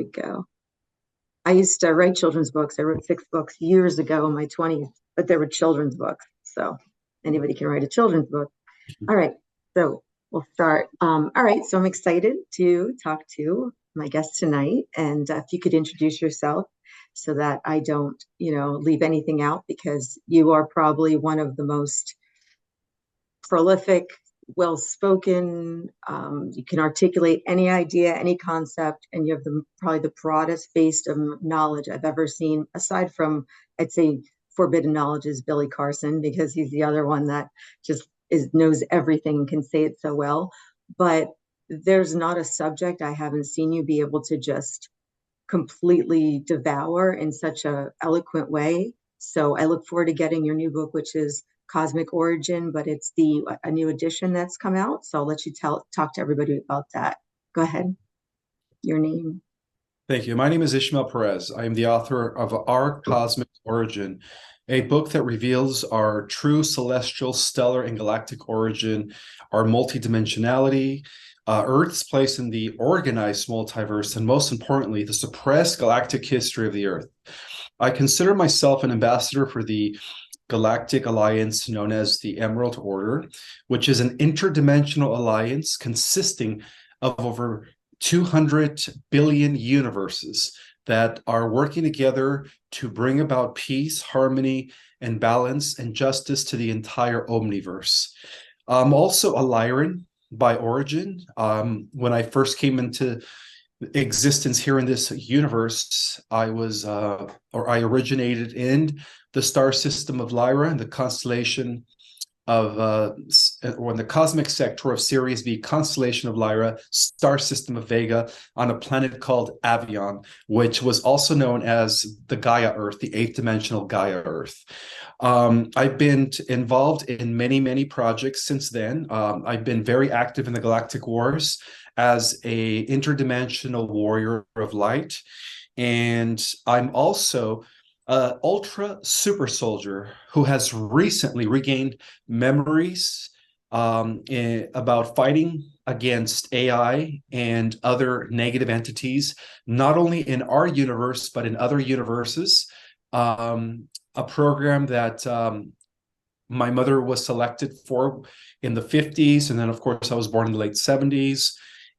we go. I used to write children's books. I wrote 6 books years ago in my 20s, but they were children's books. So anybody can write a children's book. All right. So we'll start. All right. So I'm excited to talk to my guest tonight. And if you could introduce yourself so that I don't, leave anything out, because you are probably one of the most prolific, well-spoken. You can articulate any idea, any concept, and you have probably the broadest base of knowledge I've ever seen, aside from, I'd say, forbidden knowledge is Billy Carson, because he's the other one that just knows everything and can say it so well. But there's not a subject I haven't seen you be able to just completely devour in such a eloquent way. So I look forward to getting your new book, which is Cosmic Origin, but it's a new edition that's come out. So I'll let you talk to everybody about that. Go ahead. Your name. Thank you. My name is Ishmael Perez. I am the author of Our Cosmic Origin, a book that reveals our true celestial, stellar, and galactic origin, our multidimensionality, Earth's place in the organized multiverse, and most importantly, the suppressed galactic history of the Earth. I consider myself an ambassador for the Galactic Alliance known as the Emerald Order, which is an interdimensional alliance consisting of over 200 billion universes that are working together to bring about peace, harmony, and balance and justice to the entire omniverse. I'm also a Lyran by origin. When I first came into existence here in this universe, I originated in the star system of Lyra, the constellation of or in the cosmic sector of Sirius B, constellation of Lyra, star system of Vega, on a planet called Avion, which was also known as the Gaia Earth, the 8th dimensional Gaia Earth. I've been involved in many projects since then. I've been very active in the Galactic Wars as a interdimensional warrior of light, and I'm also ultra super soldier who has recently regained memories about fighting against AI and other negative entities, not only in our universe, but in other universes. A program that my mother was selected for in the 50s. And then, of course, I was born in the late 70s.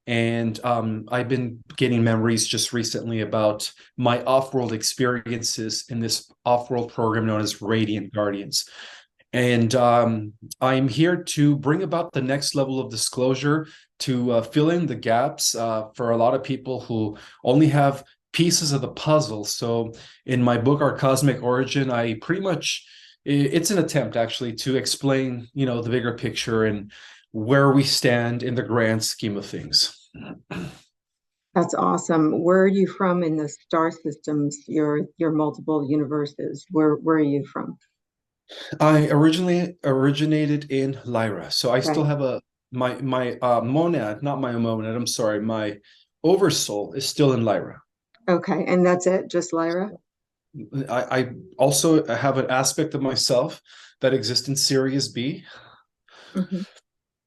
And I've been getting memories just recently about my off-world experiences in this off-world program known as Radiant Guardians. And I'm here to bring about the next level of disclosure to fill in the gaps for a lot of people who only have pieces of the puzzle. So in my book, Our Cosmic Origin, I pretty much, it's an attempt actually to explain, the bigger picture and where we stand in the grand scheme of things. That's awesome. Where are you from in the star systems, your multiple universes? Where are you from? I originally originated in Lyra. So I still have my monad, not my monad, I'm sorry, my oversoul is still in Lyra. Okay, and that's it, just Lyra? I also have an aspect of myself that exists in Sirius B. Mm-hmm.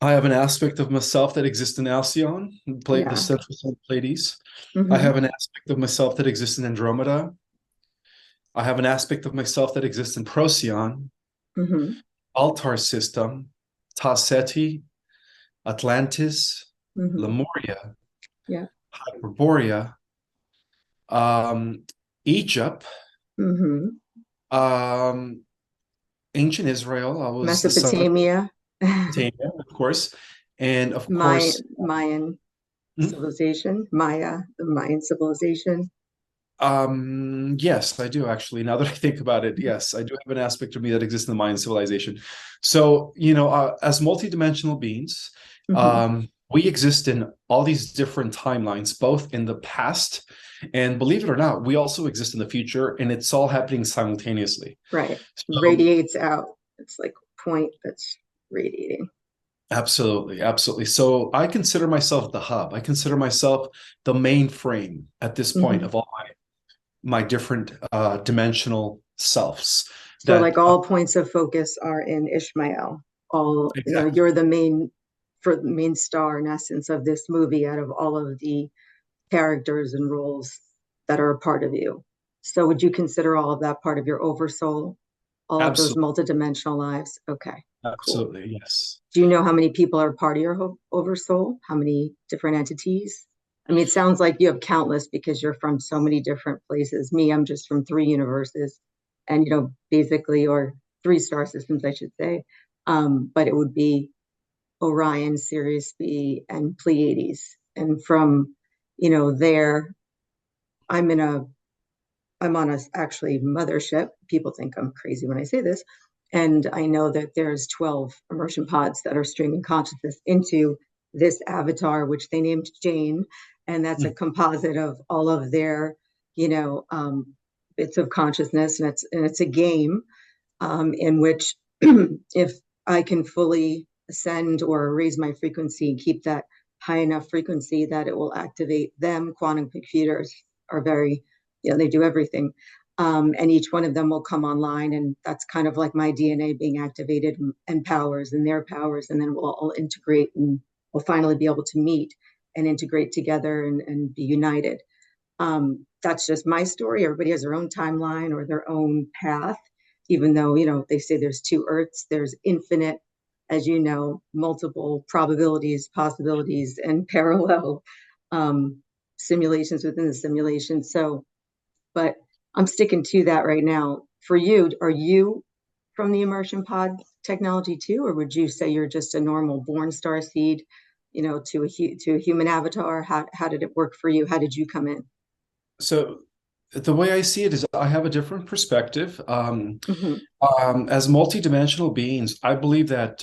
I have an aspect of myself that exists in Alcyon, the central sun Pleiades. Mm-hmm. I have an aspect of myself that exists in Andromeda. I have an aspect of myself that exists in Procyon, mm-hmm. Altar System, Ta Seti, Atlantis, mm-hmm. Lemuria, Hyperborea, Egypt, mm-hmm. Ancient Israel. I was Mesopotamia. Mesopotamia, of course, and of course Mayan civilization, the Mayan civilization. Yes, I do actually. Now that I think about it, yes, I do have an aspect of me that exists in the Mayan civilization. So, as multidimensional beings, we exist in all these different timelines, both in the past and, believe it or not, we also exist in the future, and it's all happening simultaneously. Right. So, radiates out. It's like point that's radiating. Absolutely. So I consider myself the hub. I consider myself the mainframe at this point of all my different dimensional selves. So like all points of focus are in Ishmael. Exactly. You're the main star in essence of this movie out of all of the characters and roles that are a part of you. So would you consider all of that part of your oversoul, all of those Absolutely. multidimensional lives? Okay, cool. Absolutely. Yes. Do you know how many people are part of your oversoul? How many different entities? I mean, it sounds like you have countless because you're from so many different places. Me, I'm just from three universes and, basically, or three star systems, I should say. But it would be Orion, Sirius B, and Pleiades. And from, there, I'm in a I'm on a actually mothership. People think I'm crazy when I say this. And I know that there's 12 immersion pods that are streaming consciousness into this avatar, which they named Jane. And that's a Mm. composite of all of their, you know, um, bits of consciousness. And it's a game in which if I can fully ascend or raise my frequency and keep that high enough frequency that it will activate them. Quantum computers are very, they do everything. And each one of them will come online, and that's kind of like my DNA being activated and powers and their powers, and then we'll all integrate and we'll finally be able to meet and integrate together and be united. That's just my story. Everybody has their own timeline or their own path, even though, they say there's two Earths, there's infinite, as you know, multiple probabilities, possibilities, and parallel um, simulations within the simulation. So, but I'm sticking to that right now. For you, are you from the immersion pod technology too, or would you say you're just a normal born star seed, to a human avatar? How did it work for you? How did you come in? So the way I see it is I have a different perspective. Hmm. As multidimensional beings, I believe that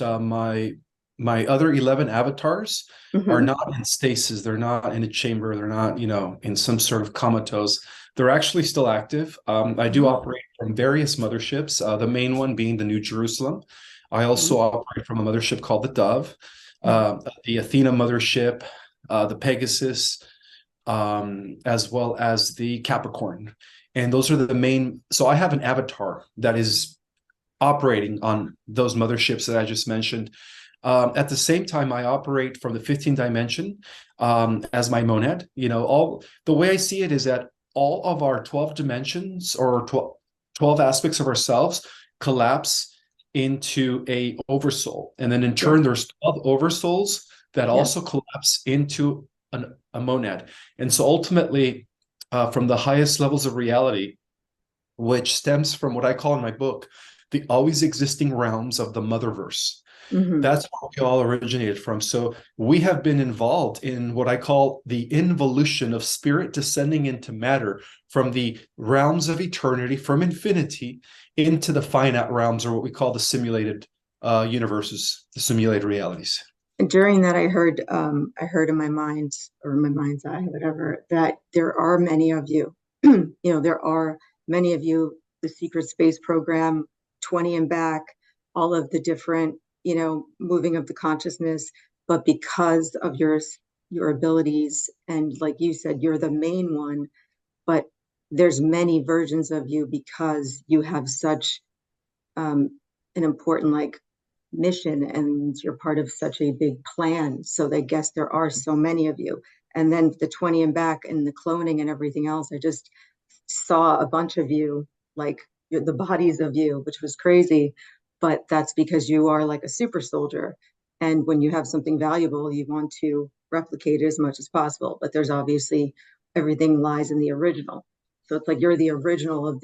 my other 11 avatars are Hmm. not in stasis. They're not in a chamber. They're not, in some sort of comatose. They're actually still active. I do Oh, operate from various motherships, the main one being the New Jerusalem. I also mhm. operate from a mothership called the Dove, Mhm. the Athena mothership, the Pegasus, as well as the Capricorn. And those are the main. So I have an avatar that is operating on those motherships that I just mentioned. At the same time, I operate from the 15th dimension as my monad. All the way I see it is that all of our 12 dimensions or 12 aspects of ourselves collapse into a oversoul. And then in Yeah. turn, there's 12 oversouls that Yes. also collapse into a monad. And so ultimately, from the highest levels of reality, which stems from what I call in my book, the always existing realms of the motherverse. Hmm. That's where we all originated from. So we have been involved in what I call the involution of spirit descending into matter from the realms of eternity, from infinity, into the finite realms, or what we call the simulated universes, the simulated realities. And during that, I heard in my mind or in my mind's eye, whatever, that there are many of you. There are many of you. The secret space program, 20 and back, all of the different, moving of the consciousness. But because of your abilities, and like you said, you're the main one. But there's many versions of you because you have such an important like mission and you're part of such a big plan. So I guess there are so many of you. And then the 20 and back and the cloning and everything else, I just saw a bunch of you, like the bodies of you, which was crazy. But that's because you are like a super soldier. And when you have something valuable, you want to replicate it as much as possible. But there's obviously everything lies in the original. So it's like you're the original of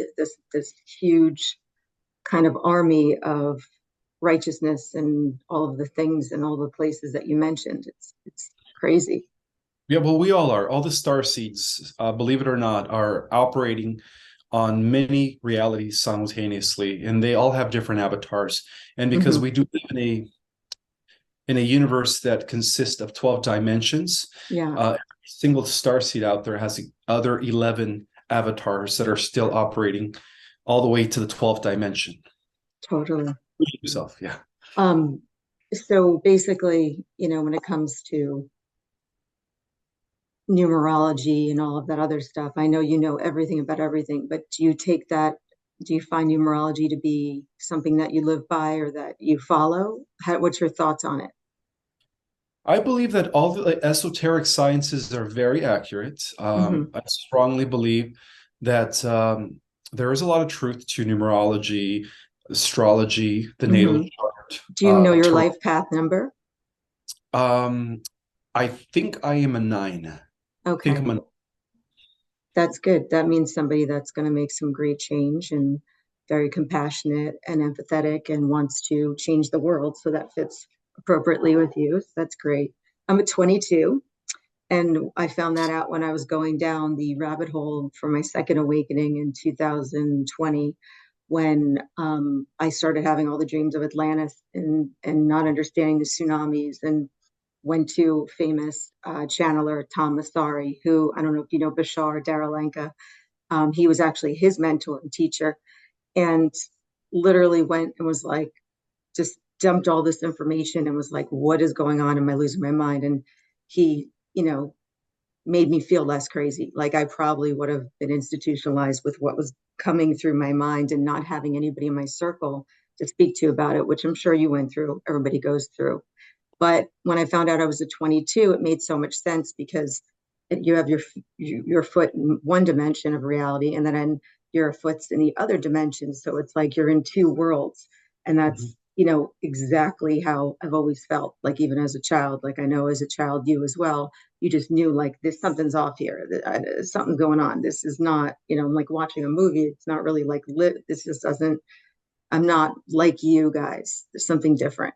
this huge kind of army of righteousness and all of the things and all the places that you mentioned. It's crazy. Yeah, well, we all are. All the star seeds, believe it or not, are operating on many realities simultaneously, and they all have different avatars. And because Hmm. we do live in a universe that consists of 12 dimensions, Yeah, every single star seed out there has other 11 avatars that are still operating all the way to the 12th dimension. totally. Yourself, yeah. Um, so basically, when it comes to numerology and all of that other stuff, I know you know everything about everything, but do you find numerology to be something that you live by or that you follow? What's your thoughts on it? I believe that all the esoteric sciences are very accurate. Hmm. I strongly believe that there is a lot of truth to numerology, astrology, the natal Hmm. chart. Do you know your life path number? Um, I think I am a nine. I think Okay, I'm a that's good. That means somebody that's going to make some great change and very compassionate and empathetic and wants to change the world. So that fits appropriately with you. So that's great. I'm a 22. And I found that out when I was going down the rabbit hole for my second awakening in 2020, when I started having all the dreams of Atlantis and not understanding the tsunamis, and went to famous channeler Tom Massari, who, I don't know if you know Bashar Daralenka. He was actually his mentor and teacher, and literally went and was like, just dumped all this information and was like, what is going on? Am I losing my mind? And he, made me feel less crazy. Like I probably would have been institutionalized with what was coming through my mind and not having anybody in my circle to speak to about it, which I'm sure you went through, everybody goes through. But when I found out I was a 22, it made so much sense because you have your foot in one dimension of reality, and then your foot's in the other dimension. So it's like you're in two worlds, and Mhm. that's exactly how I've always felt. Like even as a child, like I know as a child you as well. You just knew like this something's off here. Something's going on. This is not I'm like watching a movie. It's not really like lit. This just doesn't. I'm not like you guys. There's something different.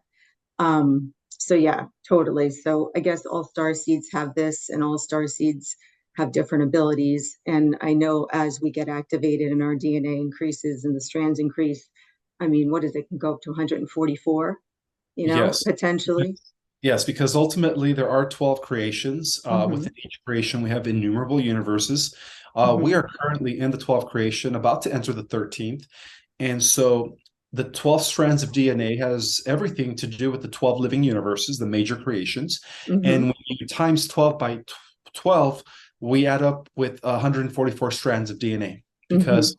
So yeah, totally. So I guess all star seeds have this, and all star seeds have different abilities. And I know as we get activated and our DNA increases and the strands increase, I mean, what is it? Can go up to 144, Yes. potentially. Yes, because ultimately there are 12 creations. Hmm. Within each creation, we have innumerable universes. We Hmm. are currently in the 12th creation, about to enter the 13th. And so the 12 strands of DNA has everything to do with the 12 living universes, the major creations. And Hmm. when you times 12 by 12, we add up with 144 strands of DNA Hmm. because,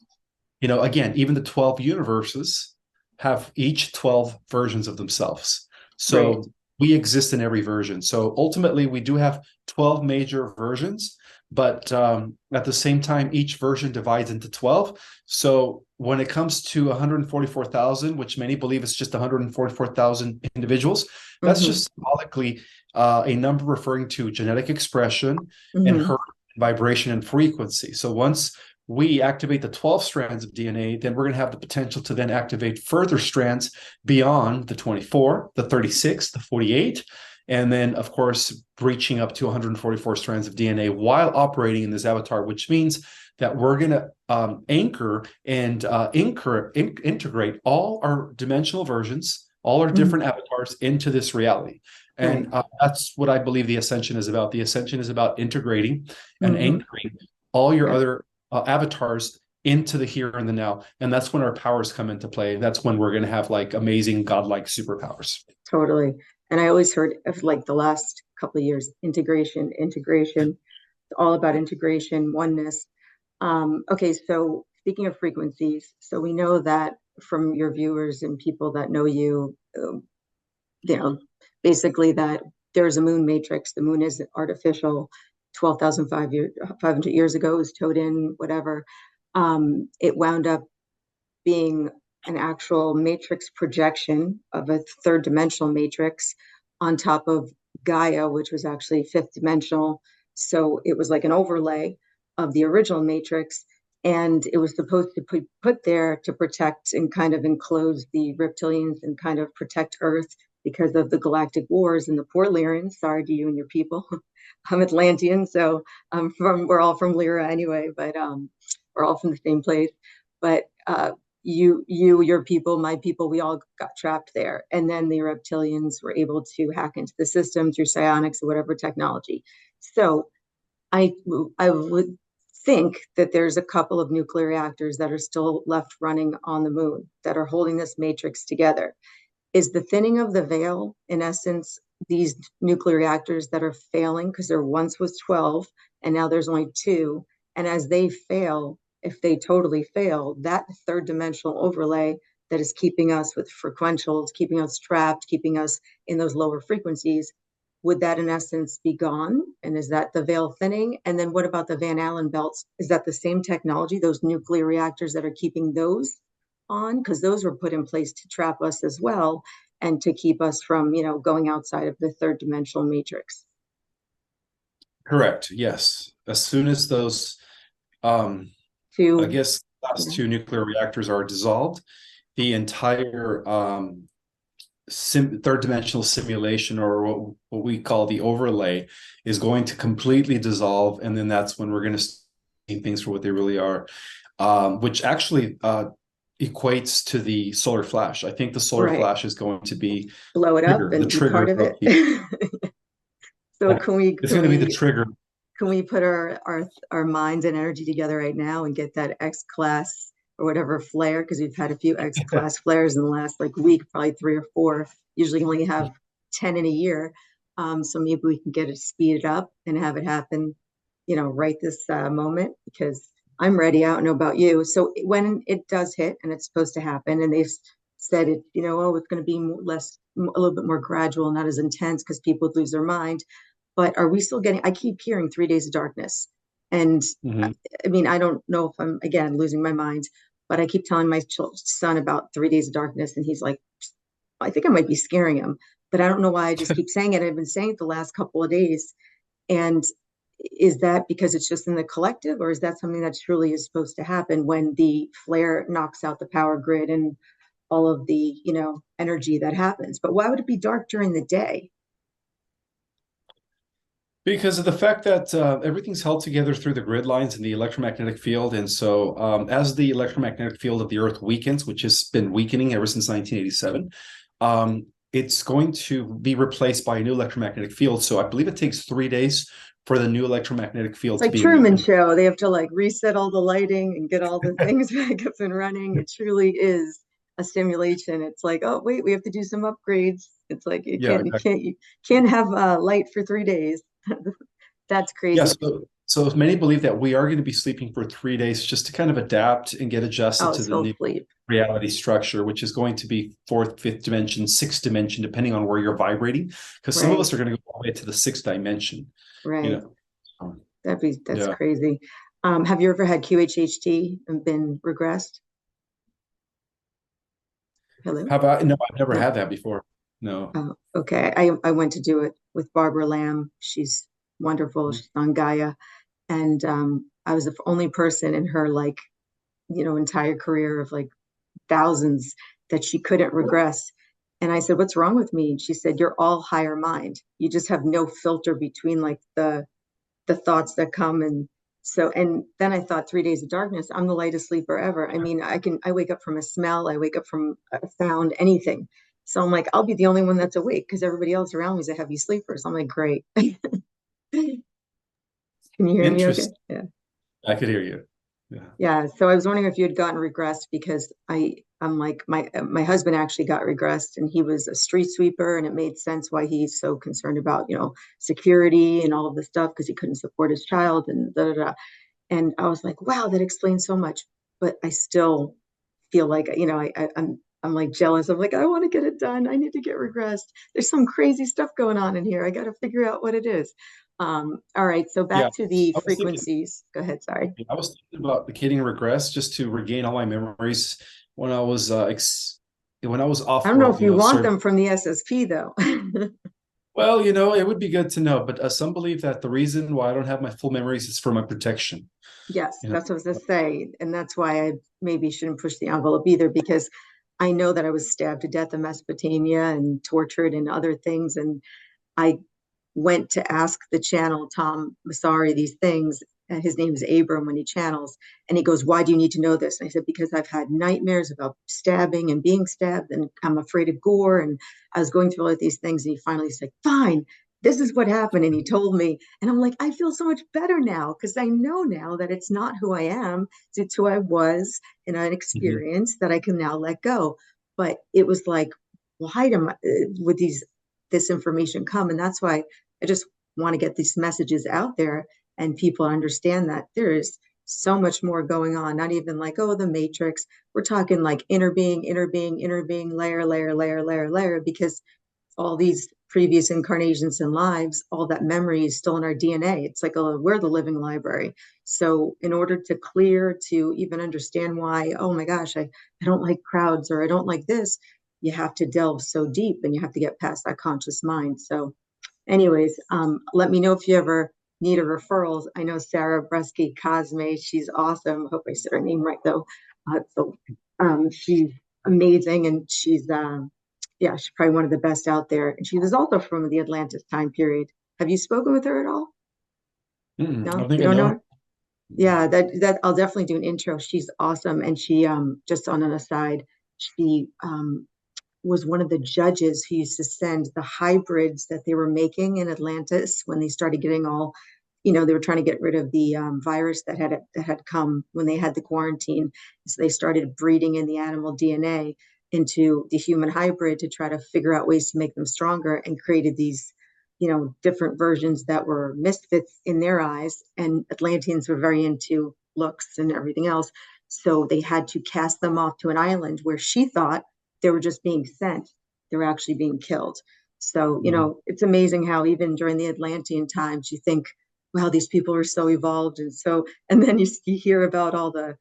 again, even the 12 universes have each 12 versions of themselves. Right. So we exist in every version. So ultimately, we do have 12 major versions, but at the same time, each version divides into 12. So when it comes to 144,000, which many believe is just 144,000 individuals, that's Hmm. just symbolically a number referring to genetic expression and Hmm. her vibration and frequency. So once we activate the 12 strands of DNA, then we're going to have the potential to then activate further strands beyond the 24, the 36, the 48, and then, of course, reaching up to 144 strands of DNA while operating in this avatar, which means that we're going to anchor and integrate all our dimensional versions, all our Hmm. different avatars into this reality. Right. And that's what I believe the ascension is about. The ascension is about integrating and Hmm. anchoring all your Yeah. other avatars into the here and the now. And that's when our powers come into play. That's when we're going to have like amazing godlike superpowers. Totally. And I always heard of like the last couple of years, integration, all about integration, oneness. Okay, so speaking of frequencies, so we know that from your viewers and people that know you, you know, basically that there's a moon matrix. The moon is artificial. 500 years ago, it was towed in, whatever. It wound up being an actual matrix projection of a third dimensional matrix on top of Gaia, which was actually fifth dimensional. So it was like an overlay of the original matrix. And it was supposed to be put there to protect and kind of enclose the reptilians and kind of protect Earth because of the galactic wars and the poor Lyran. Sorry to you and your people. I'm Atlantean, so we're all from Lyra anyway, but we're all from the same place. But your people, my people, we all got trapped there. And then the reptilians were able to hack into the system through psionics or whatever technology. So I I would think that there's a couple of nuclear reactors that are still left running on the moon that are holding this matrix together. Is the thinning of the veil, in essence, these nuclear reactors that are failing because there once was 12 and now there's only two. And as they fail, if they totally fail, that third dimensional overlay that is keeping us with frequentials, keeping us trapped, keeping us in those lower frequencies, would that in essence be gone? And is that the veil thinning? And then what about the Van Allen belts? Is that the same technology, those nuclear reactors that are keeping those on? Because those were put in place to trap us as well and to keep us from, going outside of the third dimensional matrix. Correct. Yes. As soon as those, I guess, last two nuclear reactors are dissolved, the entire third dimensional simulation, or what we call the overlay, is going to completely dissolve, and then that's when we're going to see things for what they really are, which actually equates to the solar flash. I think the solar flash is going to be blow it up and be part of it. So it's going to be the trigger. Can we put our minds and energy together right now and get that X class or whatever flare? Because we've had a few X class flares in the last week, probably 3 or 4. Usually only have 10 in a year. So maybe we can get it speeded up and have it happen, right this moment, because I'm ready. I don't know about you. So when it does hit, and it's supposed to happen, and they've said it, it's going to be a little bit more gradual, not as intense, because people would lose their mind. But are we still I keep hearing 3 days of darkness. And I mean, I don't know if I'm, again, losing my mind, but I keep telling my son about 3 days of darkness. And he's like, I think I might be scaring him, but I don't know why I just keep saying it. I've been saying it the last couple of days. And is that because it's just in the collective, or is that something that truly is supposed to happen when the flare knocks out the power grid and all of the, energy that happens? But why would it be dark during the day? Because of the fact that everything's held together through the grid lines in the electromagnetic field. And so as the electromagnetic field of the Earth weakens, which has been weakening ever since 1987, it's going to be replaced by a new electromagnetic field. So I believe it takes 3 days for the new electromagnetic field to be. It's like Truman Show. They have to reset all the lighting and get all the things back up and running. It truly is a simulation. It's like, oh wait, we have to do some upgrades. It's like you can't have light for 3 days. That's crazy. Yes. So many believe that we are going to be sleeping for 3 days just to kind of adapt and get adjusted to the new reality structure, which is going to be 4th, 5th dimension, 6th dimension, depending on where you're vibrating. Because some of us are going to go all the way to the 6th dimension. Right. That's crazy. Have you ever had QHHT and been regressed? Hello? No, I've never had that before. No. Oh, okay. I went to do it with Barbara Lamb. She's wonderful. She's on Gaia. And I was the only person in her entire career of thousands that she couldn't regress. And I said, what's wrong with me? And she said, you're all higher mind. You just have no filter between the thoughts that come. And then I thought 3 days of darkness, I'm the lightest sleeper ever. I mean, I wake up from a smell, I wake up from a sound, anything. So I'm like, I'll be the only one that's awake because everybody else around me is a heavy sleeper. So I'm like, great. Can you hear me okay? Yeah. I could hear you. Yeah. So I was wondering if you had gotten regressed, because I'm like, my husband actually got regressed, and he was a street sweeper, and it made sense why he's so concerned about, security and all of this stuff, because he couldn't support his child and da, da, da. And I was like, wow, that explains so much. But I still feel like, I'm like jealous. I'm like, I want to get it done. I need to get regressed. There's some crazy stuff going on in here. I got to figure out what it is. All right. So back to the frequencies. Go ahead. Sorry. I was thinking about getting regress just to regain all my memories when I was off. I don't know if you want them from the SSP though. Well, it would be good to know, but some believe that the reason why I don't have my full memories is for my protection. Yes, that's what I was going to say. And that's why I maybe shouldn't push the envelope either, because I know that I was stabbed to death in Mesopotamia and tortured and other things. And I went to ask the channel, Tom Masari, these things. And his name is Abram when he channels. And he goes, why do you need to know this? And I said, because I've had nightmares about stabbing and being stabbed, and I'm afraid of gore. And I was going through all of these things. And he finally said, fine, this is what happened. And he told me, and I'm like, I feel so much better now, because I know now that it's not who I am. It's who I was in an experience that I can now let go. But it was like, why would this information come? And that's why I just want to get these messages out there, and people understand that there is so much more going on. Not even like, oh, the matrix. We're talking like inner being, layer, because all these previous incarnations and lives, all that memory is still in our DNA. It's like we're the living library. So in order to clear, to even understand why, oh my gosh, I don't like crowds, or I don't like this, you have to delve so deep, and you have to get past that conscious mind. So anyways, let me know if you ever need a referrals. I know Sarah Bresky Cosme, she's awesome. Hope I said her name right though. She's amazing, and she's yeah, she's probably one of the best out there. And she was also from the Atlantis time period. Have you spoken with her at all? I No, think you I don't know know. her? Yeah, that I'll definitely do an intro. She's awesome, and she just on an aside, she was one of the judges who used to send the hybrids that they were making in Atlantis when they started getting all, they were trying to get rid of the virus that had come when they had the quarantine. So they started breeding in the animal DNA into the human hybrid to try to figure out ways to make them stronger, and created these, different versions that were misfits in their eyes. And Atlanteans were very into looks and everything else. So they had to cast them off to an island where she thought they were just being sent. They were actually being killed. So, it's amazing how even during the Atlantean times, you think, wow, these people are so evolved. And then you hear about all the,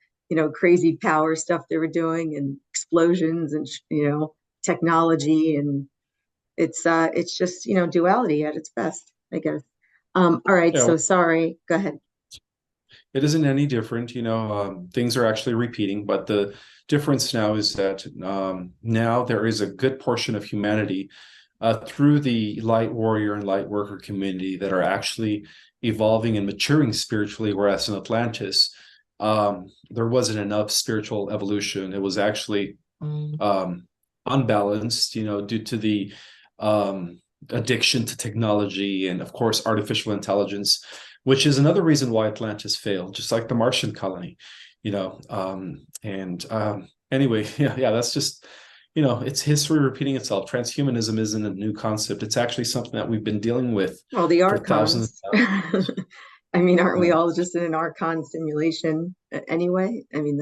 crazy power stuff they were doing, and explosions, and, technology. And it's just, duality at its best, I guess. All right. Yeah, So sorry. Go ahead. it isn't any different. Things are actually repeating, but the difference now is that now there is a good portion of humanity through the light warrior and light worker community that are actually evolving and maturing spiritually, whereas in Atlantis, there wasn't enough spiritual evolution. It was actually unbalanced, due to the addiction to technology and, of course, artificial intelligence, which is another reason why Atlantis failed, just like the Martian colony, anyway, yeah, that's just, it's history repeating itself. Transhumanism isn't a new concept. It's actually something that we've been dealing with Well, the for thousands archons. of thousands. I mean, aren't we Yeah. all just in an archon simulation anyway? I mean,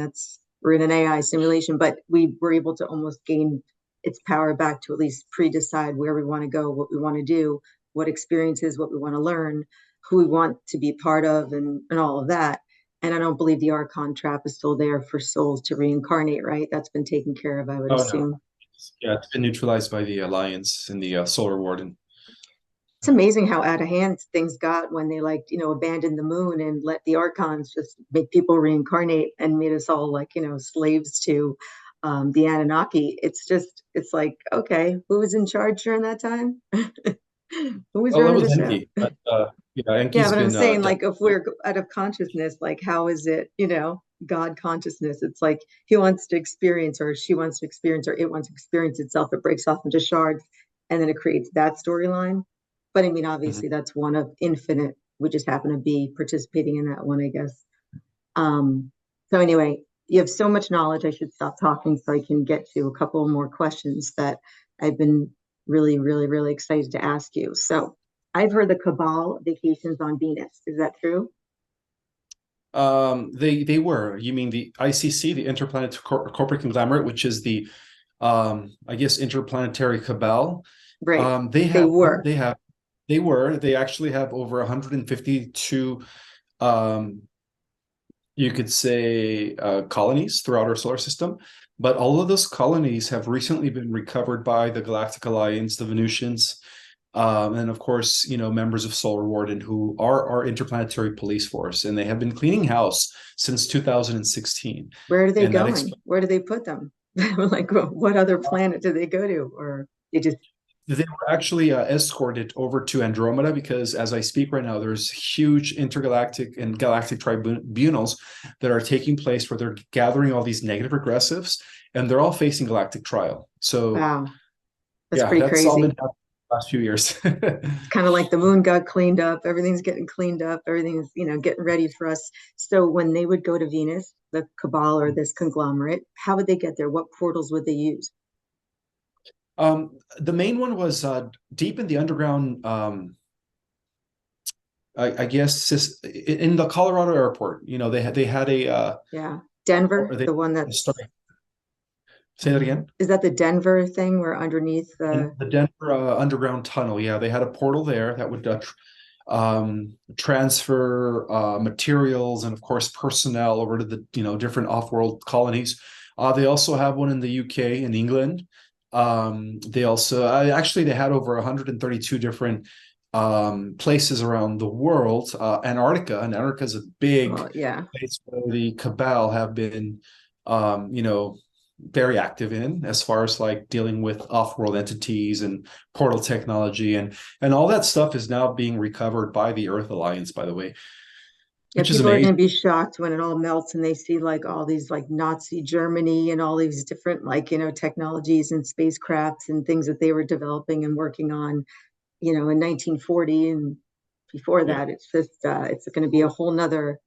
we're in an AI simulation, but we were able to almost gain its power back to at least pre-decide where we want to go, what we want to do, what experiences, what we want to learn, who we want to be part of, and all of that. And I don't believe the archon trap is still there for souls to reincarnate, right? That's been taken care of, I would Oh no. assume. Yeah, it's been neutralized by the Alliance and the Solar Warden. It's amazing how out of hand things got when they abandoned the moon and let the archons just make people reincarnate and made us all slaves to the Anunnaki. It's like, okay, who was in charge during that time? Who was Oh, that running the was show? Enki. But yeah, Yeah, Enki's but I'm been saying, like, if we're out of consciousness, like, how is it, God consciousness? It's like he wants to experience, or she wants to experience, or it wants to experience itself. It breaks off into shards, and then it creates that storyline. But I mean, Mhm. obviously, that's one of infinite. We just happen to be participating in that one, I guess. Um, so anyway, you have so much knowledge. I should stop talking so I can get to a couple more questions that I've been really, really, really excited to ask you. So I've heard the Cabal vacations on Venus. Is that true? They were. You mean the ICC, the Interplanetary Corporate Conglomerate, which is the I guess interplanetary cabal. Right. They They have were. they actually have over 152 um you could say colonies throughout our solar system, but all of those colonies have recently been recovered by the Galactic Alliance, the Venusians, and of course, members of Solar Warden, who are our interplanetary police force, and they have been cleaning house since 2016. Where are they And that going? Where do they put them? Like, what other planet do they go to? Or they just, they were actually escorted over to Andromeda because, as I speak right now, there's huge intergalactic and galactic tribunals that are taking place where they're gathering all these negative regressives, and they're all facing galactic trial. So, wow, that's yeah, pretty that's all been crazy. happening the last few years. It's kind of like the moon got cleaned up. Everything's getting cleaned up. Everything's, getting ready for us. So when they would go to Venus, the Cabal or this conglomerate, how would they get there? What portals would they use? The main one was deep in the underground. I guess in the Colorado airport. They had a Yeah. or Denver, they the one that's, sorry Say that again. Is that the Denver thing where underneath And the, the Denver underground tunnel, yeah, they had a portal there that would transfer materials and, of course, personnel over to the different off-world colonies. They also have one in the UK and England. They also actually they had over 132 different places around the world. Antarctica is a big well, yeah. place where the cabal have been, you know, very active in, as far as like dealing with off-world entities and portal technology, and all that stuff is now being recovered by the Earth Alliance, by the way, Yeah, which is people are going amazing. to be shocked when it all melts and they see like all these like Nazi Germany and all these different like, technologies and spacecrafts and things that they were developing and working on, in 1940 and before Yeah. that. It's just, it's going to be a whole nother,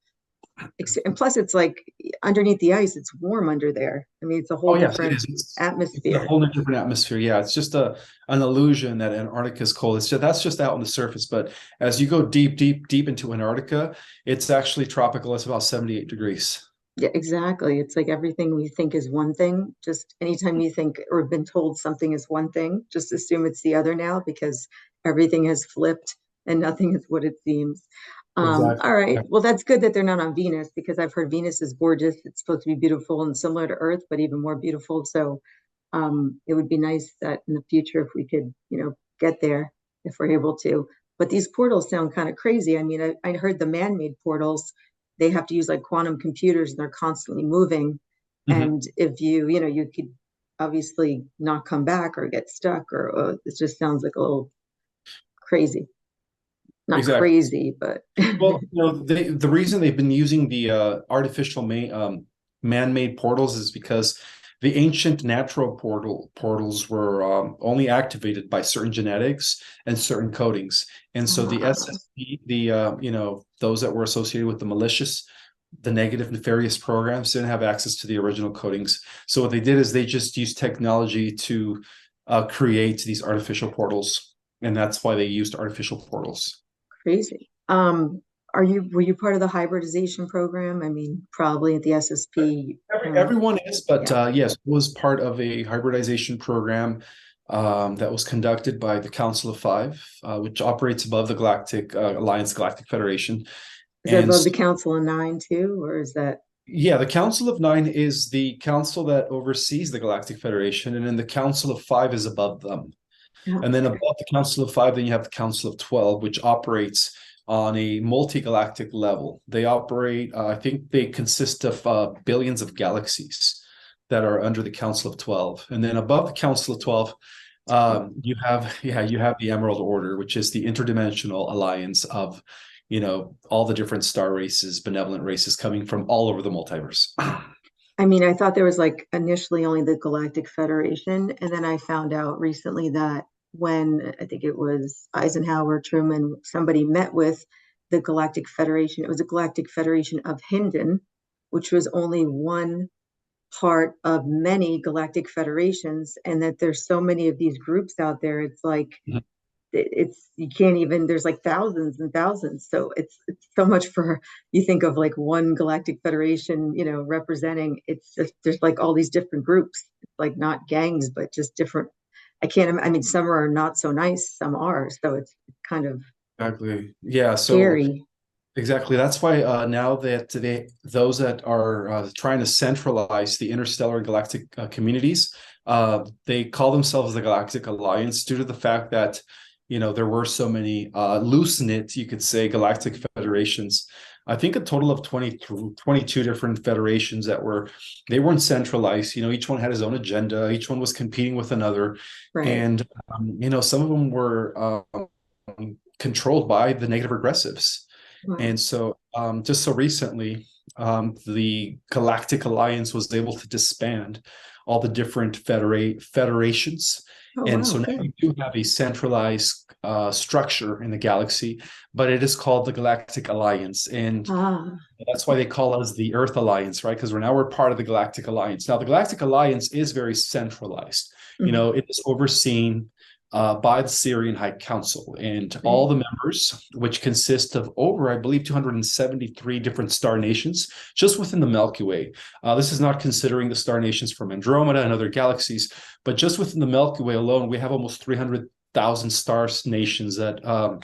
and plus it's like underneath the ice, it's warm under there. I mean, it's a whole Oh yes, it different is. It's a atmosphere. whole different atmosphere. Yeah, it's just an illusion that Antarctica is cold. That's just out on the surface. But as you go deep, deep, deep into Antarctica, it's actually tropical. It's about 78 degrees. Yeah, exactly. It's like everything we think is one thing. Just anytime you think or have been told something is one thing, just assume it's the other now because everything has flipped and nothing is what it seems. Exactly. All right. Well, that's good that they're not on Venus because I've heard Venus is gorgeous. It's supposed to be beautiful and similar to Earth, but even more beautiful. So it would be nice that in the future if we could, get there if we're able to. But these portals sound kind of crazy. I mean, I heard the man-made portals, they have to use like quantum computers and they're constantly moving. Mhm. And if you could obviously not come back or get stuck or it just sounds like a little crazy. Not Exactly. crazy, but Well, the reason they've been using the man-made portals is because the ancient natural portals were only activated by certain genetics and certain codings, and so the uh, SSP, those that were associated with the malicious, the negative, nefarious programs, didn't have access to the original codings. So what they did is they just used technology to create these artificial portals, and that's why they used artificial portals. crazy. Were you part of the hybridization program? I mean, probably at the SSP. Everyone is, but Yeah. yes, was part of a hybridization program that was conducted by the Council of Five, which operates above the Galactic Alliance, Galactic Federation. Is that And above the so, Council of Nine too, or is that? yeah, the Council of Nine is the council that oversees the Galactic Federation, and then the Council of Five is above them. Oh, And then okay. above the Council of Five, then you have the Council of 12, which operates on a multi-galactic level. They operate, I think they consist of billions of galaxies that are under the Council of 12. And then above the Council of 12, you have the Emerald Order, which is the interdimensional alliance of, all the different star races, benevolent races coming from all over the multiverse. I mean, I thought there was like initially only the Galactic Federation, and then I found out recently that when I think it was Eisenhower, Truman, somebody met with the Galactic Federation, it was a Galactic Federation of Hinden, which was only one part of many galactic federations, and that there's so many of these groups out there. It's like it's you can't even, there's like thousands and thousands, so it's so much for, you think of like one galactic federation, representing, it's just there's like all these different groups. It's like not gangs but just different. I mean, some are not so nice, some are, so it's kind of Exactly. Yeah. So scary. exactly. That's why now that those that are trying to centralize the interstellar and galactic communities, they call themselves the Galactic Alliance due to the fact that there were so many loose knit, you could say, galactic federations. I think a total of 22 different federations they weren't centralized. Each one had his own agenda. Each one was competing with another, Right. and some of them were controlled by the negative regressives. Wow. And so, just so recently, the Galactic Alliance was able to disband all the different federations. Oh And wow, so now good. you do have a centralized structure in the galaxy, but it is called the Galactic Alliance. And Ah. that's why they call us the Earth Alliance, right? Because we're part of the Galactic Alliance. Now, the Galactic Alliance is very centralized. Mhm. It is overseen by the Syrian High Council. And all the members, which consist of over, I believe, 273 different star nations just within the Milky Way. This is not considering the star nations from Andromeda and other galaxies, but just within the Milky Way alone, we have almost 300,000 star nations that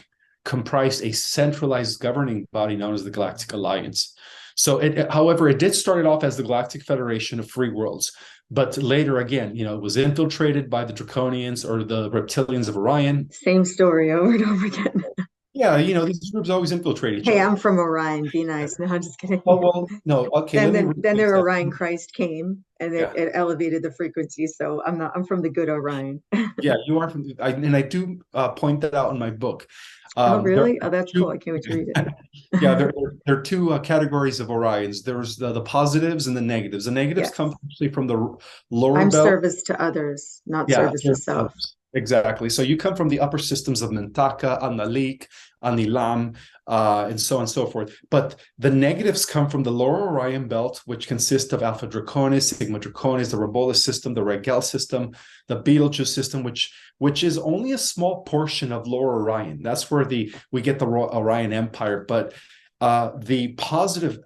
comprise a centralized governing body known as the Galactic Alliance. So, however, it did start it off as the Galactic Federation of Free Worlds. But later, again, it was infiltrated by the Draconians or the reptilians of Orion. Same story over and over again. Yeah, these groups always infiltrate each Hey, other. I'm from Orion. Be nice. No, I'm just kidding. Well, no, okay. Then their Orion Christ came, and it elevated the frequency. So I'm from the good Orion. Yeah, you are from, and I do point that out in my book. Oh, really? Oh, that's cool. I can't wait to read it. Yeah, there are two categories of Orions. There's the positives and the negatives. The negatives come actually from the lower I'm belt. service to others, not service to self. Exactly. So you come from the upper systems of Mintaka, Analik, Anilam, and so on and so forth. But the negatives come from the lower Orion belt, which consists of Alpha Draconis, Sigma Draconis, the Rombolus system, the Rigel system, the Betelgeuse system, which is only a small portion of lower Orion. That's where we get the Orion Empire. But the positive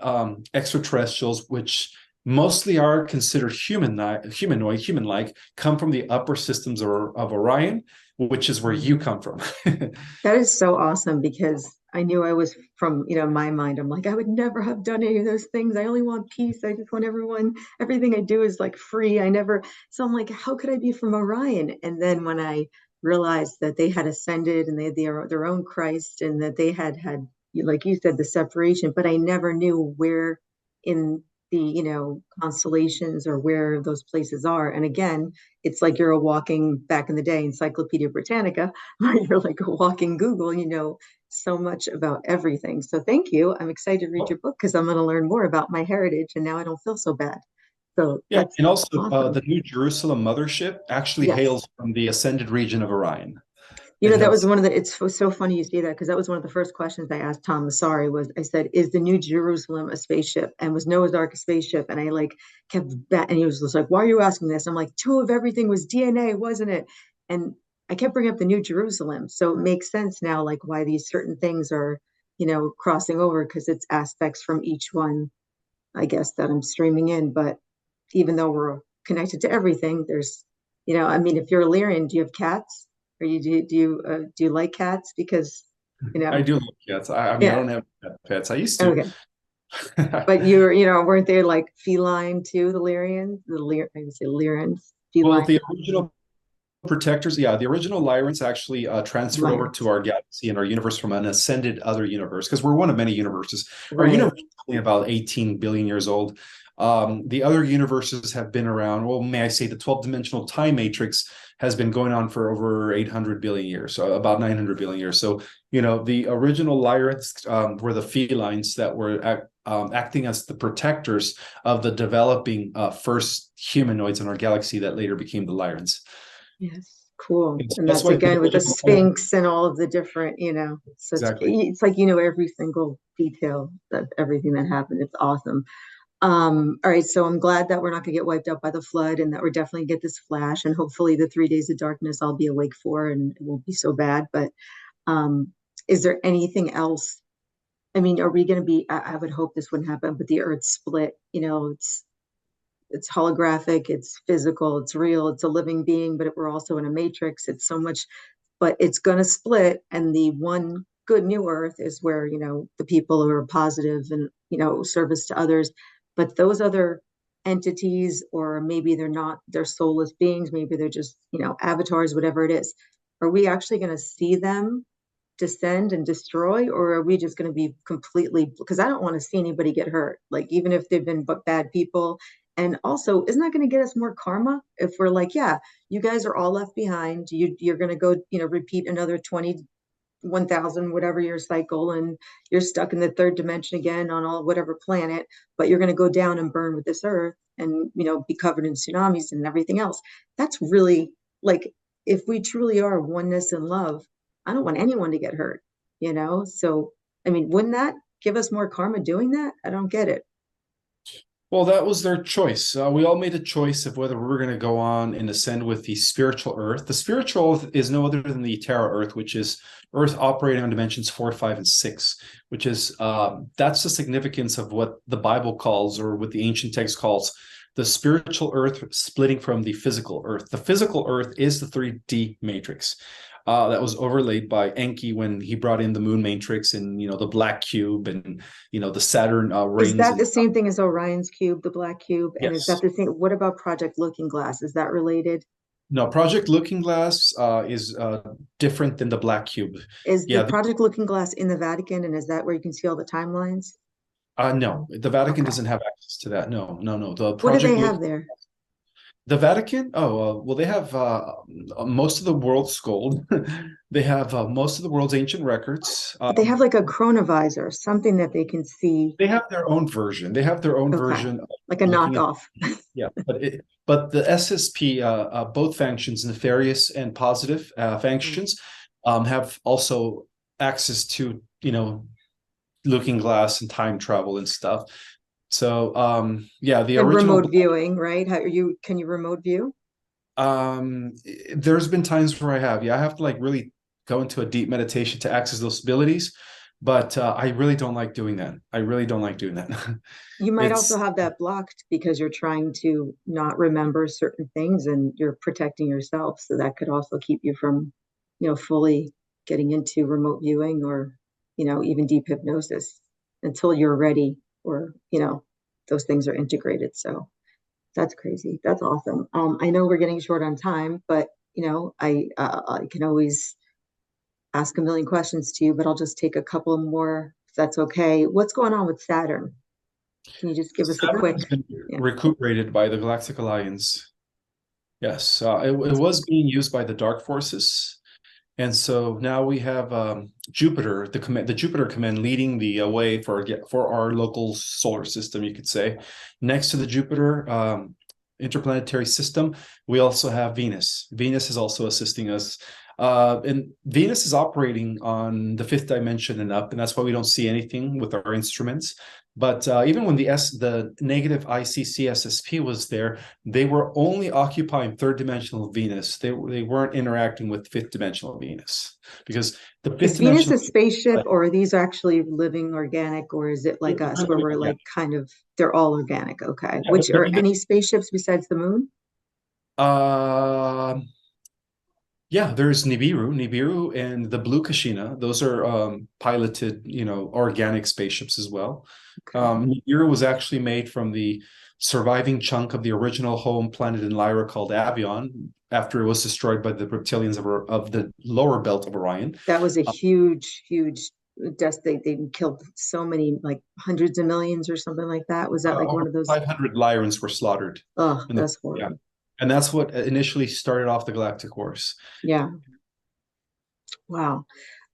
extraterrestrials, which mostly are considered humanoid, human-like, come from the upper systems of Orion, which is where you come from. That is so awesome, because I knew I was from, in my mind, I'm like, I would never have done any of those things. I only want peace. I just want everything I do is like free. So I'm like, how could I be from Orion? And then when I realized that they had ascended and they had their own Christ, and that they had, like you said, the separation, but I never knew where in the constellations or where those places are. And again, it's like you're a walking, back in the day, Encyclopedia Britannica, where you're like a walking Google, so much about everything. So thank you. I'm excited to read your book, because I'm going to learn more about my heritage, and now I don't feel so bad. So yeah, and also awesome. the New Jerusalem mothership actually hails from the ascended region of Orion. That was one of it's so funny you say that, because that was one of the first questions I asked Tom Massari. I said, is the New Jerusalem a spaceship? And was Noah's Ark a spaceship? And I kept and he was just like, why are you asking this? I'm like, two of everything was DNA, wasn't it? And I kept bringing up the New Jerusalem. So it makes sense now, like why these certain things are, crossing over, because it's aspects from each one, I guess, that I'm streaming in. But even though we're connected to everything, there's, if you're a Lyran, do you have cats? Or do you like cats? Because I do like cats. I don't have pets. I used to. Okay. But weren't they like feline too? The Lyrians, I would say Lyrans. Well, the original protectors, the original Lyrans actually transferred over to our galaxy and our universe from an ascended other universe, because we're one of many universes. Our universe is only about 18 billion years old. The other universes have been around. Well, may I say the 12-dimensional time matrix has been going on for over 800 billion years, so about 900 billion years. So, the original Lyrans were the felines that were acting as the protectors of the developing first humanoids in our galaxy that later became the Lyrans. Yes, cool. And that's again with the Sphinx and all of the different, so exactly. It's like every single detail of everything that happened. It's awesome. All right, so I'm glad that we're not going to get wiped out by the flood, and that we're definitely get this flash, and hopefully the 3 days of darkness I'll be awake for, and it won't be so bad. But is there anything else? I mean, are we going to be? I would hope this wouldn't happen, but the Earth split. It's holographic, it's physical, it's real, it's a living being, but we're also in a matrix. It's so much, but it's going to split, and the one good new Earth is where the people who are positive and service to others. But those other entities, or maybe they're soulless beings, maybe they're just, avatars, whatever it is. Are we actually going to see them descend and destroy, or are we just going to be completely, because I don't want to see anybody get hurt, like even if they've been bad people. And also, isn't that going to get us more karma if we're like, yeah, you guys are all left behind, you're going to go, repeat another 21,000 whatever year cycle, and you're stuck in the third dimension again on all whatever planet, but you're going to go down and burn with this Earth, and be covered in tsunamis and everything else. That's really, like, if we truly are oneness and love, I don't want anyone to get hurt, So I mean, wouldn't that give us more karma doing that? I don't get it. Well, that was their choice. We all made a choice of whether we were going to go on and ascend with the spiritual Earth. The spiritual Earth is no other than the Terra Earth, which is Earth operating on dimensions 4, 5, and 6, which is that's the significance of what the Bible calls, or what the ancient text calls, the spiritual Earth splitting from the physical Earth. The physical Earth is the 3D matrix. That was overlaid by Enki when he brought in the moon matrix, and the black cube, and the Saturn Is rings. that And the same thing as Orion's cube, the black cube? And is that yes. the same? What about Project Looking Glass? Is that related? No, Project Looking Glass is different than the black cube. Is the Yeah, Project Looking Glass in the Vatican, and is that where you can see all the timelines? no, the Vatican Okay. doesn't have access to that. No, no, no. The What do they Project have Look, there? the Vatican. Oh, well, they have most of the world's gold. They have most of the world's ancient records. But they have like a chronovisor, something that they can see. They have their own version. They have their own Okay. version of Like a looking at. knockoff. Yeah, but the SSP, both functions, nefarious and positive functions, have also access to looking glass and time travel and stuff. So yeah, the And original. remote viewing, right? Can you remote view? um there's been times where I have to like really go into a deep meditation to access those abilities, but I really don't like doing that. I really don't like doing that. You might also It's have that blocked because you're trying to not remember certain things and you're protecting yourself. So that could also keep you from, fully getting into remote viewing or, even deep hypnosis until you're ready or, those things are integrated. So that's crazy. That's awesome. I know we're getting short on time, but, I can always ask a million questions to you, but I'll just take a couple more if that's okay. What's going on with Saturn? Can you just give us a Saturn quick, has been yeah, recuperated by the Galactic Alliance. Yes, it was being used by the Dark Forces, and so now we have Jupiter, the Jupiter command, leading the way for our local solar system, you could say. Next to the Jupiter interplanetary system, we also have Venus. Venus is also assisting us. And Venus is operating on the fifth dimension and up, and that's why we don't see anything with our instruments. But even when the negative ICC-SSP was there, they were only occupying third dimensional Venus. They weren't interacting with fifth dimensional Venus, because the is fifth Venus dimensional. a spaceship or are these actually living organic or is it like us where we're Yeah, like kind of, they're all organic? Okay. yeah, Which are any spaceships besides the moon? uh, yeah, there's Nibiru, and the Blue Kashina. Those are piloted, organic spaceships as well. Okay. Nibiru was actually made from the surviving chunk of the original home planet in Lyra called Avion, after it was destroyed by the reptilians of the lower belt of Orion. That was a huge, huge death. They killed so many, like hundreds of millions or something like that. Was that like one Over of those? 500 Lyrans were slaughtered. Oh, In the, that's yeah, horrible. and that's what initially started off the Galactic Wars. Yeah. Wow.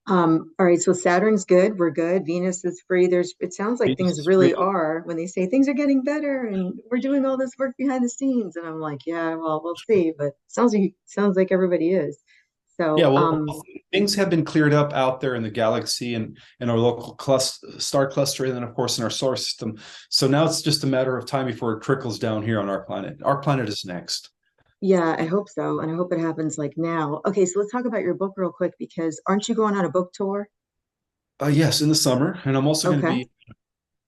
All right, so Saturn's good, we're good. Venus is free. It sounds like Venus things is really free. are when they say things are getting better and we're doing all this work behind the scenes. And I'm like, yeah, well, we'll see. But sounds like everybody is. Yeah, So, well, things have been cleared up out there in the galaxy, and our local star cluster, and then of course in our solar system. So now it's just a matter of time before it trickles down here on our planet. Our planet is next. yeah, I hope so. And I hope it happens like now. Okay, so let's talk about your book real quick because aren't you going on a book tour? Yes, in the summer, and Okay.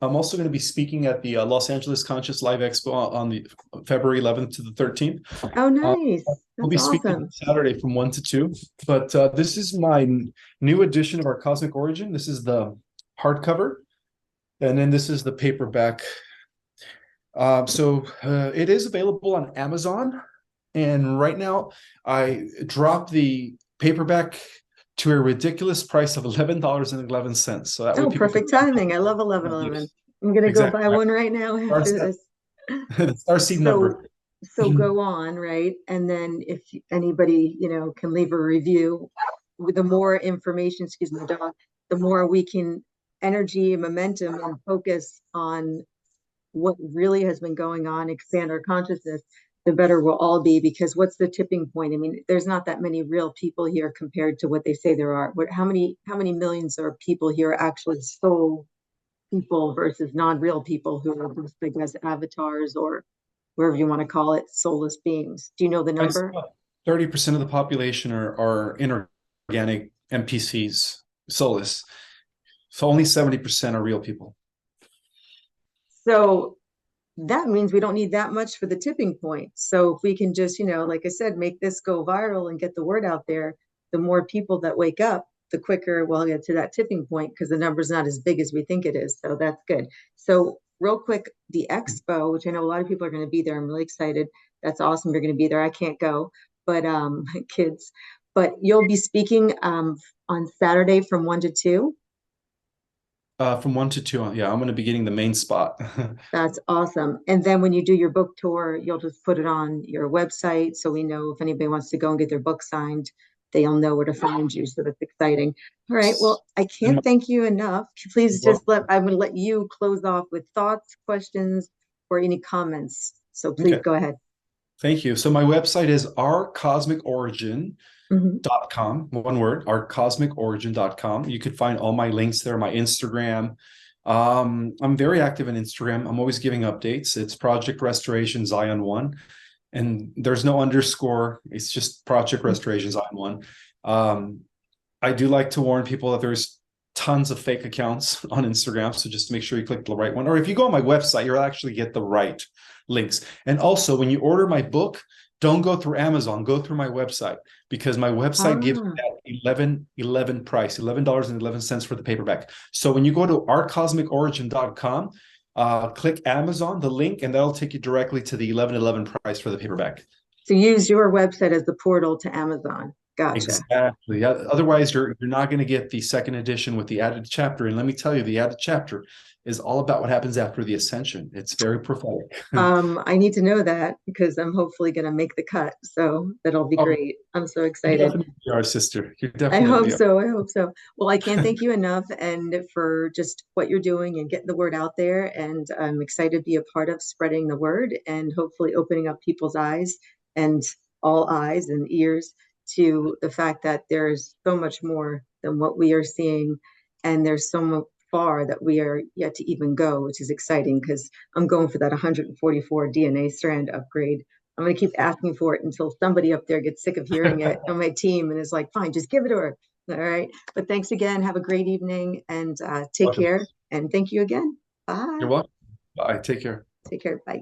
I'm also going to be speaking at the Los Angeles Conscious Live Expo on the February 11th to the 13th. Oh, Uh, nice. I'll That's be speaking awesome. Saturday from 1 to 2. But this is my new edition of our Cosmic Origin. This is the hardcover, and then this is the paperback. So it is available on Amazon. And right now, I dropped the paperback to a ridiculous price of $11.11. So that way Oh, people can perfect timing. I love 1111. use. I'm gonna go Exactly. buy one right now after this. The star seed So, number. so go on, right? And then if anybody, can leave a review with the more information, excuse me, dog, the more we can energy and momentum and focus on what really has been going on, expand our consciousness, the better we'll all be. Because what's the tipping point? I mean, there's not that many real people here compared to what they say there are. How many millions of people here are actually soul people versus non-real people who are just, I guess, avatars or wherever you want to call it, soulless beings. Do you know the I'd say number? about 30% of the population are inorganic NPCs, soulless. So only 70% are real people. So that means we don't need that much for the tipping point. So if we can just, like I said, make this go viral and get the word out there, the more people that wake up, the quicker we'll get to that tipping point because the number's not as big as we think it is. So that's good. So real quick, the expo, which I know a lot of people are going to be there. I'm really excited. That's awesome. You're going to be there. I can't go, but kids, but you'll be speaking on Saturday from 1 to 2. From 1 to 2, yeah, I'm going to be getting the main spot. That's awesome. And then when you do your book tour, you'll just put it on your website so we know if anybody wants to go and get their book signed, they'll know where to find you. So that's exciting. All right. Well, I And can't thank you enough. Please well, I'm going to let you close off with thoughts, questions, or any comments. So please okay, go ahead. thank you. So my website is ourcosmicorigin.com. Mhm. One word, ourcosmicorigin.com. You could find all my links there, my Instagram. I'm very active in Instagram. I'm always giving updates. It's Project Restoration Zion 1. And there's no underscore. It's just Project Restoration Zion 1. I do like to warn people that there's tons of fake accounts on Instagram. So just make sure you click the right one. Or if you go on my website, you'll actually get the right links. And also, when you order my book, don't go through Amazon, go through my website because my website gives Ah, that 11 price, $11.11 for the paperback. So when you go to ourcosmicorigin.com, click Amazon, the link, and that'll take you directly to the 11 price for the paperback. so use your website as the portal to Amazon. Gotcha. Exactly. Yeah. Otherwise, you're not going to get the second edition with the added chapter. And let me tell you, the added chapter is all about what happens after the ascension. It's very prophetic. I need to know that because I'm hopefully going to make the cut. So that'll be Oh, great. I'm so you excited. definitely are, sister. You I definitely hope are. so. I hope so. Well, I can't thank you enough and for just what you're doing and getting the word out there. And I'm excited to be a part of spreading the word and hopefully opening up people's eyes and all eyes and ears to the fact that there's so much more than what we are seeing. And there's so far that we are yet to even go, which is exciting because I'm going for that 144 DNA strand upgrade. I'm going to keep asking for it until somebody up there gets sick of hearing it on my team and is like, fine, just give it to her. All right. But thanks again. Have a great evening and take Welcome. care. And thank you again. You're Bye. welcome. Bye. Take care. Take care. Bye.